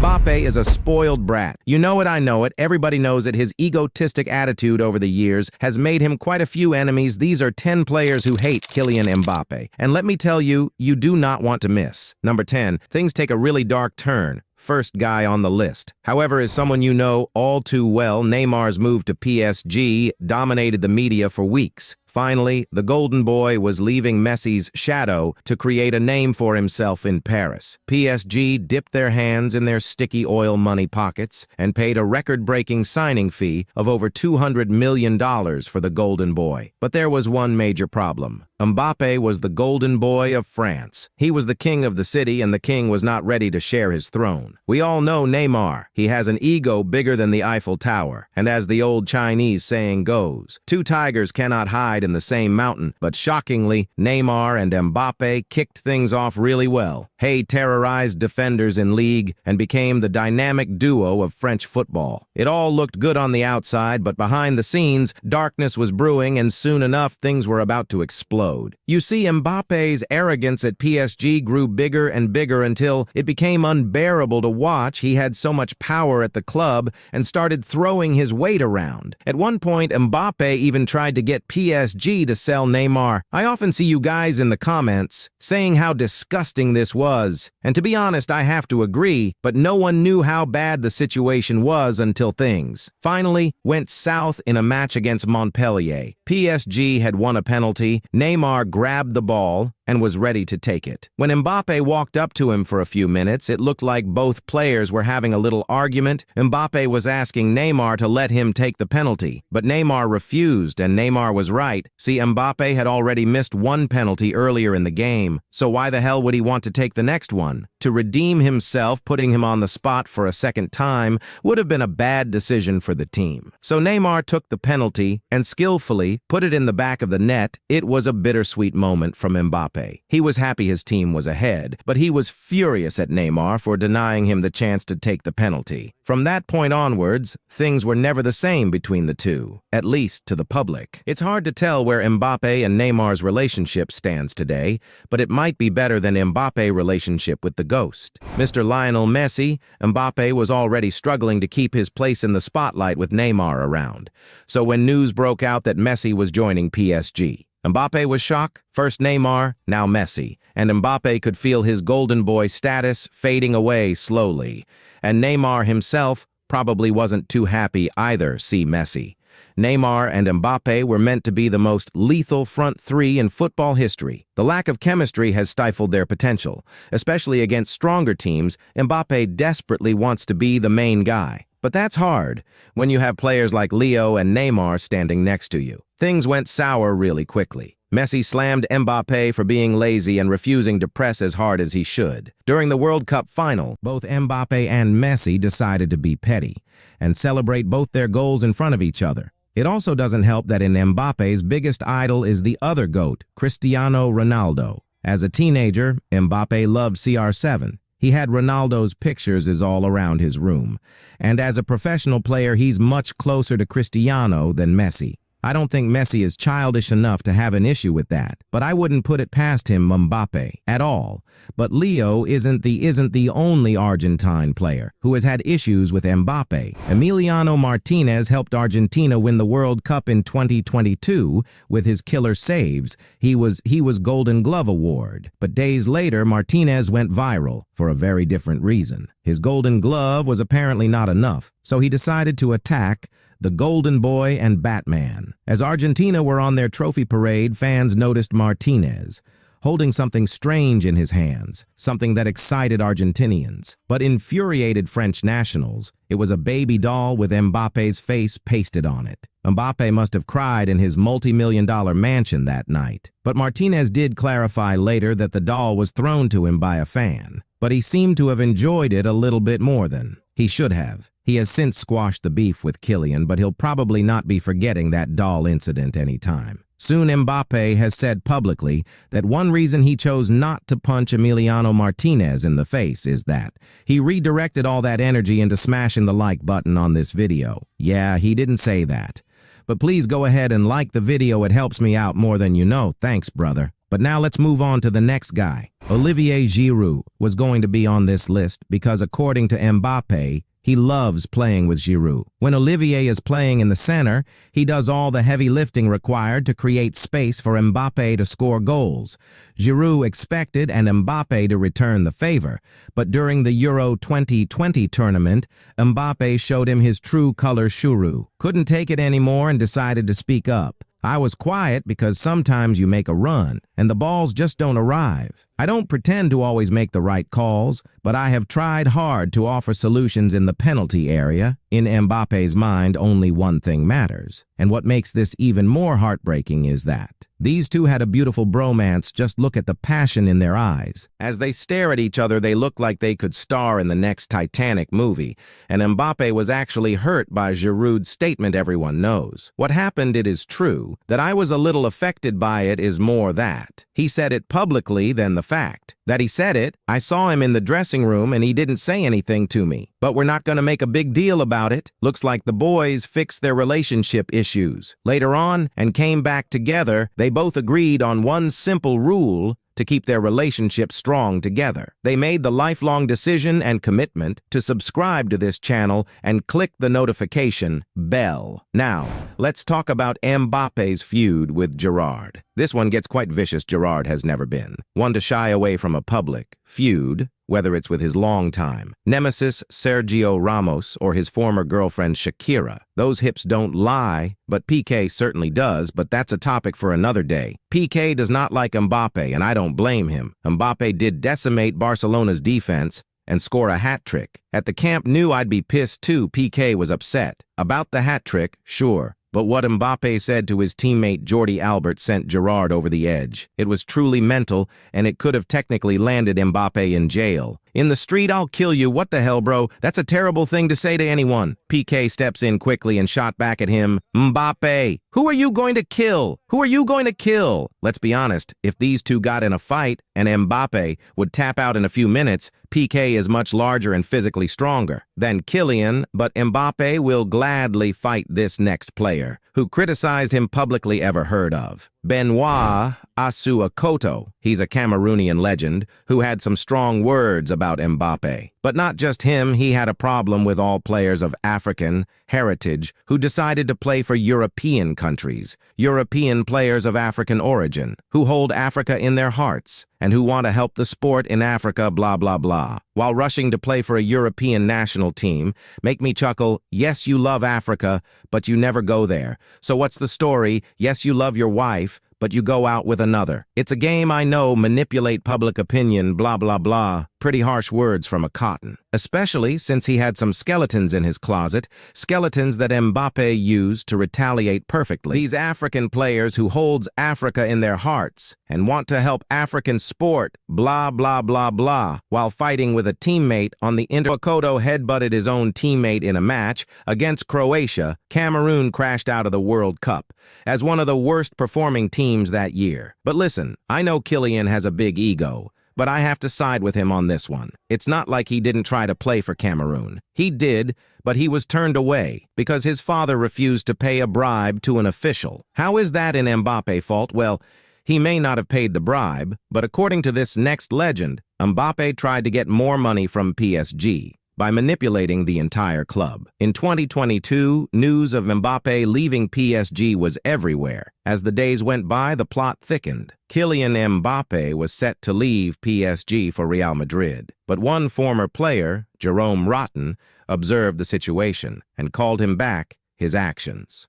Mbappe is a spoiled brat. You know it, I know it. Everybody knows it. His egotistic attitude over the years has made him quite a few enemies. These are 10 players who hate Kylian Mbappe. And let me tell you, you do not want to miss. Number 10, things take a really dark turn. First guy on the list. However, as someone you know all too well, Neymar's move to PSG dominated the media for weeks. Finally, the golden boy was leaving Messi's shadow to create a name for himself in Paris. PSG dipped their hands in their sticky oil money pockets and paid a record-breaking signing fee of over $200 million for the golden boy. But there was one major problem. Mbappe was the golden boy of France. He was the king of the city, and the king was not ready to share his throne. We all know Neymar. He has an ego bigger than the Eiffel Tower. And as the old Chinese saying goes, two tigers cannot hide in the same mountain. But shockingly, Neymar and Mbappe kicked things off really well. He terrorized defenders in league and became the dynamic duo of French football. It all looked good on the outside, but behind the scenes, darkness was brewing, and soon enough things were about to explode. You see, Mbappe's arrogance at PSG grew bigger and bigger until it became unbearable to watch. He had so much power at the club and started throwing his weight around. At one point, Mbappe even tried to get PSG to sell Neymar. I often see you guys in the comments saying how disgusting this was. And to be honest, I have to agree, but no one knew how bad the situation was until things finally went south in a match against Montpellier. PSG had won a penalty. Neymar grabbed the ball and was ready to take it. When Mbappe walked up to him for a few minutes, it looked like both players were having a little argument. Mbappe was asking Neymar to let him take the penalty, but Neymar refused, and Neymar was right. See, Mbappe had already missed one penalty earlier in the game, so why the hell would he want to take the next one? To redeem himself, putting him on the spot for a second time would have been a bad decision for the team. So Neymar took the penalty and skillfully put it in the back of the net. It was a bittersweet moment from Mbappe. He was happy his team was ahead, but he was furious at Neymar for denying him the chance to take the penalty. From that point onwards, things were never the same between the two, at least to the public. It's hard to tell where Mbappe and Neymar's relationship stands today, but it might be better than Mbappe's relationship with the ghost. Mr. Lionel Messi, Mbappe was already struggling to keep his place in the spotlight with Neymar around. So when news broke out that Messi was joining PSG, Mbappe was shocked. First Neymar, now Messi. And Mbappe could feel his golden boy status fading away slowly. And Neymar himself probably wasn't too happy either, see Messi. Neymar and Mbappe were meant to be the most lethal front three in football history. The lack of chemistry has stifled their potential. Especially against stronger teams, Mbappe desperately wants to be the main guy. But that's hard when you have players like Leo and Neymar standing next to you. Things went sour really quickly. Messi slammed Mbappe for being lazy and refusing to press as hard as he should. During the World Cup final, both Mbappe and Messi decided to be petty and celebrate both their goals in front of each other. It also doesn't help that in Mbappe's biggest idol is the other GOAT, Cristiano Ronaldo. As a teenager, Mbappe loved CR7. He had Ronaldo's pictures all around his room. And as a professional player, he's much closer to Cristiano than Messi. I don't think Messi is childish enough to have an issue with that, but I wouldn't put it past him, Mbappe, at all. But Leo isn't the only Argentine player who has had issues with Mbappe. Emiliano Martinez helped Argentina win the World Cup in 2022 with his killer saves. He was Golden Glove Award. But days later, Martinez went viral for a very different reason. His Golden Glove was apparently not enough, so he decided to attack the Golden Boy and Batman. As Argentina were on their trophy parade, fans noticed Martinez holding something strange in his hands, something that excited Argentinians, but infuriated French nationals. It was a baby doll with Mbappe's face pasted on it. Mbappe must have cried in his multi-million-dollar mansion that night. But Martinez did clarify later that the doll was thrown to him by a fan, but he seemed to have enjoyed it a little bit more than he should have. He has since squashed the beef with Killian, but he'll probably not be forgetting that doll incident anytime. Soon Mbappe has said publicly that one reason he chose not to punch Emiliano Martinez in the face is that he redirected all that energy into smashing the like button on this video. Yeah, he didn't say that. But please go ahead and like the video, it helps me out more than you know. Thanks, brother. But now let's move on to the next guy. Olivier Giroud was going to be on this list because, according to Mbappe, he loves playing with Giroud. When Olivier is playing in the center, he does all the heavy lifting required to create space for Mbappe to score goals. Giroud expected and Mbappe to return the favor, but during the Euro 2020 tournament, Mbappe showed him his true color Giroud. Couldn't take it anymore and decided to speak up. I was quiet because sometimes you make a run, and the balls just don't arrive. I don't pretend to always make the right calls, but I have tried hard to offer solutions in the penalty area. In Mbappe's mind, only one thing matters. And what makes this even more heartbreaking is that these two had a beautiful bromance. Just look at the passion in their eyes. As they stare at each other, they look like they could star in the next Titanic movie, and Mbappe was actually hurt by Giroud's statement everyone knows. What happened, it is true. That I was a little affected by it is more that he said it publicly than the fact that he said it. I saw him in the dressing room and he didn't say anything to me. But we're not going to make a big deal about it. Looks like the boys fixed their relationship issues later on and came back together. They both agreed on one simple rule to keep their relationship strong together. They made the lifelong decision and commitment to subscribe to this channel and click the notification bell. Now, let's talk about Mbappe's feud with Gerrard. This one gets quite vicious. Gerrard has never been one to shy away from a public feud, whether it's with his longtime nemesis Sergio Ramos or his former girlfriend Shakira. Those hips don't lie, but PK certainly does, but that's a topic for another day. PK does not like Mbappe, and I don't blame him. Mbappe did decimate Barcelona's defense and score a hat-trick. At the Camp Nou, I'd be pissed too. PK was upset about the hat-trick, sure. But what Mbappe said to his teammate Jordi Alba sent Gerrard over the edge. It was truly mental, and it could have technically landed Mbappe in jail. In the street, I'll kill you. What the hell, bro? That's a terrible thing to say to anyone. PK steps in quickly and shot back at him. Mbappe, who are you going to kill? Who are you going to kill? Let's be honest, if these two got in a fight and Mbappe would tap out in a few minutes, PK is much larger and physically stronger than Killian, but Mbappe will gladly fight this next player, who criticized him publicly ever heard of. Benoit Asuakoto. He's a Cameroonian legend who had some strong words about Mbappe. But not just him, he had a problem with all players of African heritage who decided to play for European countries, European players of African origin, who hold Africa in their hearts and who want to help the sport in Africa, blah, blah, blah. While rushing to play for a European national team, make me chuckle. Yes, you love Africa, but you never go there. So what's the story? Yes, you love your wife, but you go out with another. It's a game, I know, manipulate public opinion, blah, blah, blah. Pretty harsh words from a cotton. Especially since he had some skeletons in his closet, skeletons that Mbappe used to retaliate perfectly. These African players who holds Africa in their hearts and want to help African sport, blah, blah, blah, blah, while fighting with a teammate on the Koto headbutted his own teammate in a match against Croatia. Cameroon crashed out of the World Cup as one of the worst performing teams that year. But listen, I know Killian has a big ego, but I have to side with him on this one. It's not like he didn't try to play for Cameroon. He did, but he was turned away because his father refused to pay a bribe to an official. How is that an Mbappe fault? Well, he may not have paid the bribe, but according to this next legend, Mbappe tried to get more money from PSG by manipulating the entire club. In 2022, news of Mbappe leaving PSG was everywhere. As the days went by, the plot thickened. Kylian Mbappe was set to leave PSG for Real Madrid. But one former player, Jerome Rotten, observed the situation and called him back his actions.